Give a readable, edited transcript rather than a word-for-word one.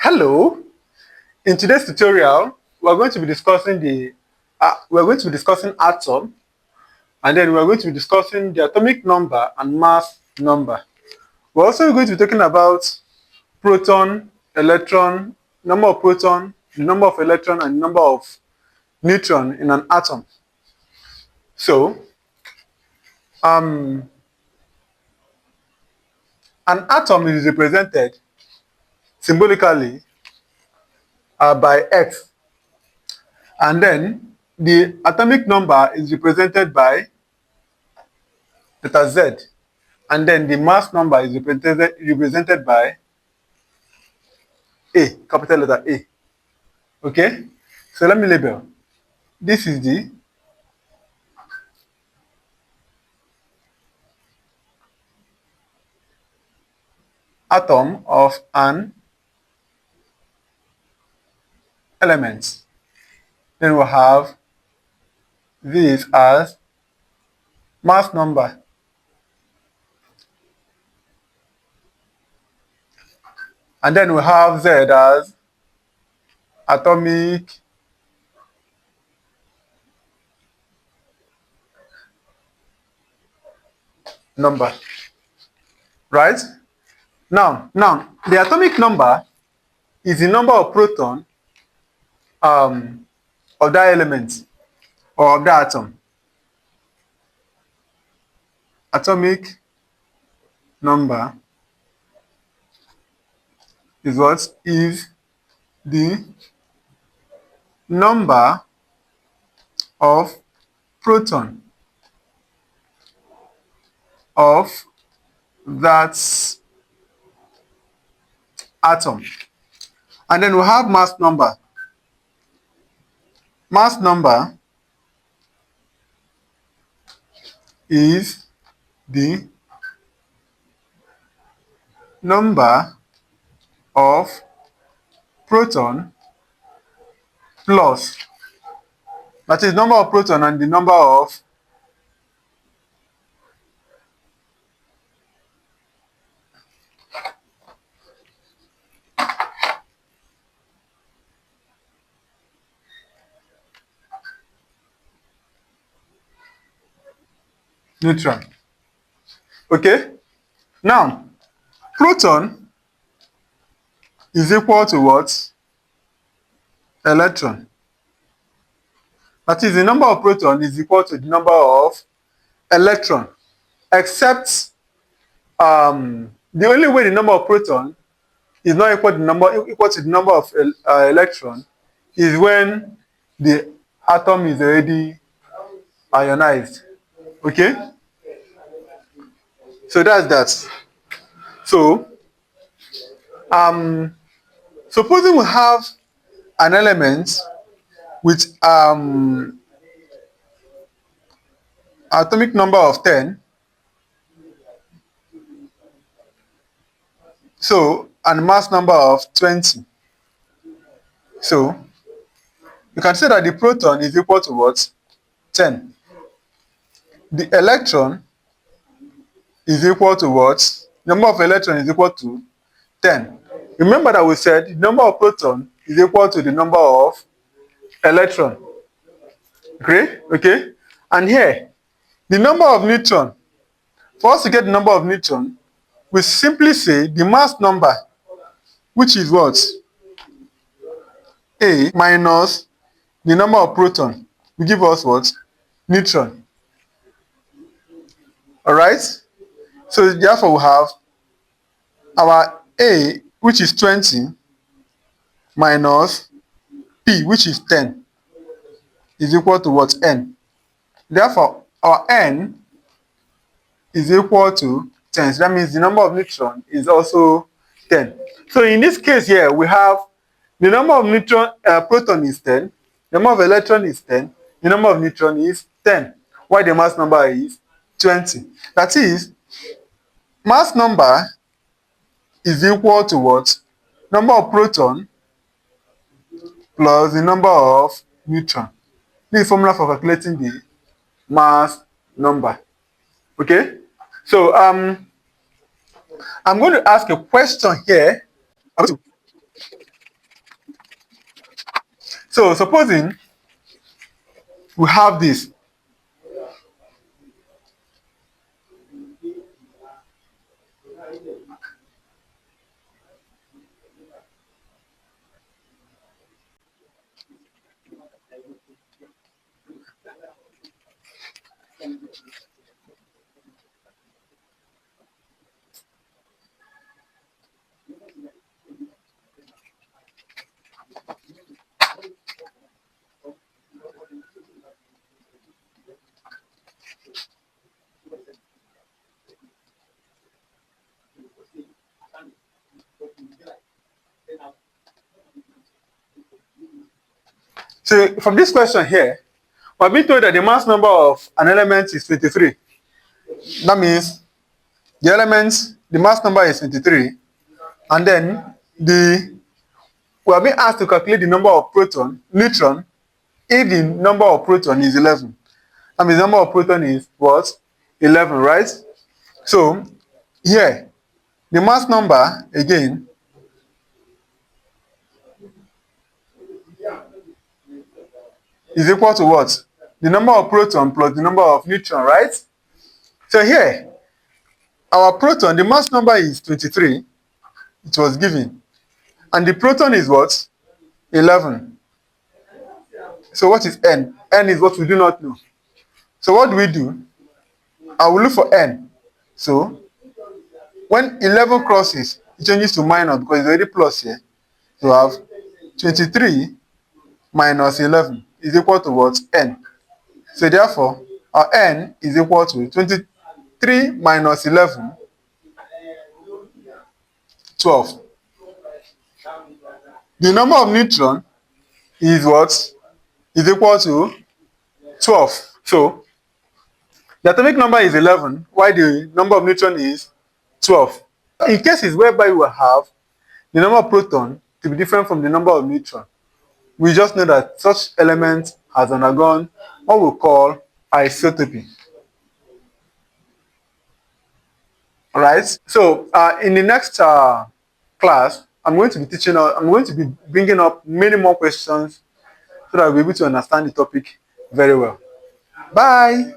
Hello. In today's tutorial, we're going to be discussing atom, and then we're going to be discussing the atomic number and mass number. We're also going to be talking about proton, electron, number of proton, the number of electron, and number of neutron in an atom. So, an atom is represented symbolically by X, and then the atomic number is represented by letter Z, and then the mass number is represented by A, capital letter A. Okay? So let me label. This is the atom of an element. Then we'll have this as mass number. And then we have Z as atomic number. Right? Now, the atomic number is the number of proton of that element or of that atom. Atomic number is what? Is the number of proton of that atom. And then we have mass number. Mass number is the number of proton plus, that is number of proton and the number of neutron. Okay? Now, proton is equal to what? Electron. That is, the number of proton is equal to the number of electron, except the only way the number of proton is not equal to the number of electron is when the atom is already ionized. Okay? So that's that. So, supposing we have an element with atomic number of 10, so, and mass number of 20. So, you can say that the proton is equal to what? 10. The electron is equal to what? Number of electrons is equal to 10. Remember that we said the number of proton is equal to the number of electron. Okay? And here, the number of neutron, for us to get the number of neutron, we simply say the mass number, which is what? A minus the number of proton will give us what? Neutron. Alright? So therefore we have our A, which is 20, minus P, which is 10, is equal to what? N. Therefore, our N is equal to 10. So that means the number of neutron is also 10. So in this case here, we have the number of proton is 10, the number of electron is 10, the number of neutron is 10, while the mass number is 20. That is, mass number is equal to what? Number of proton plus the number of neutron. This is the formula for calculating the mass number. Okay? So I'm going to ask a question here. So supposing we have this. So from this question here, we're being told that the mass number of an element is 23. That means the mass number is 23, and then we are being asked to calculate the number of neutron, if the number of proton is 11. That means the number of proton is what? 11, right? So here, the mass number again is equal to what? The number of proton plus the number of neutron, right? So here, our proton, the mass number is 23, it was given. And the proton is what? 11. So what is n? N is what we do not know. So what do? I will look for n. So when 11 crosses, it changes to minus because it's already plus here. So we have 23 minus 11 is equal to what? N. So therefore, our n is equal to 23 minus 11, 12. The number of neutron is what? Is equal to 12. So the atomic number is 11, while the number of neutron is 12. In cases whereby we have the number of proton to be different from the number of neutron, we just know that such element has undergone what we call isotopy. Alright, so in the next class, I'm going to be bringing up many more questions so that we'll be able to understand the topic very well. Bye.